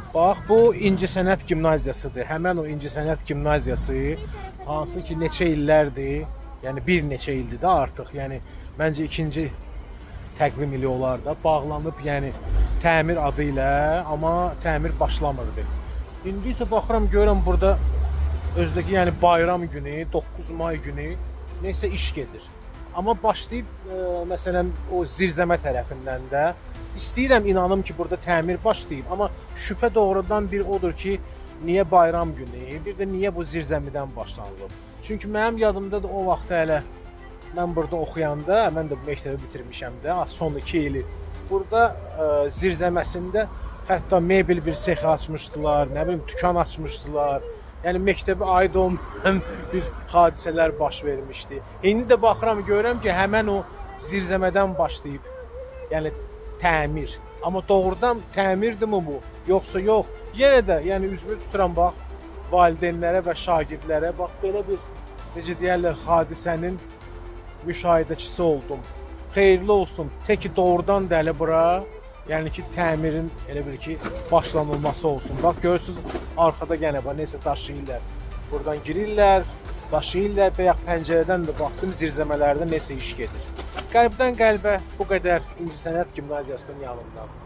Bax, bu İncəsənət Gimnaziyasıdır. Həmən o İncəsənət Gimnaziyası, hansı ki neçə illərdir, yəni bir neçə ildir də artıq. Yəni məncə ikinci təqvim ili olar da bağlanıb, yəni təmir adı ilə, amma təmir başlamırdı. İndi isə baxıram görürəm burada özdəki, yəni bayram günü, 9 may günü nəsə iş gedir. Amma başlayıb məsələn o zirzəmə tərəfindən də istəyirəm inanım ki burada təmir başlayıb, amma şübhə doğrudan bir odur ki, niyə bayram günü, bir də niyə bu zirzəmidən başlanılıb? Çünki mənim yadımdadır o vaxt hələ mən burada oxuyanda, mən də bu məktəbi bitirmişəm də, son 2 ili. Burada zirzəməsində hətta mebel bir sexi açmışdılar, nə bilim dükan açmışdılar. Yəni məktəbə aid olmayan bir hadisələr baş vermişdi. İndi də baxıram görürəm ki, həmən o zirzəmədən başlayıb. Yəni təmir. Amma doğrudan təmirdirmi bu? Yoxsa yox. Yenə də yəni üzümü tuturam bax valideynlərə və şagirdlərə bax belə bir necə deyirlər hadisənin müşahidəçisi oldum. Xeyirli olsun. Təki doğrudan da elə bura yəni ki təmirin elə bir ki başlanılması olsun. Bax görürsüz arxada yenə var nəsə daşıyırlar. Buradan girirlər, daşıyırlar və ya pəncərədən də baxdım zirzəmələrdə nəsə iş gedir. Qəlbdən qəlbə bu qədər İncəsənət Gimnaziyasının yanından.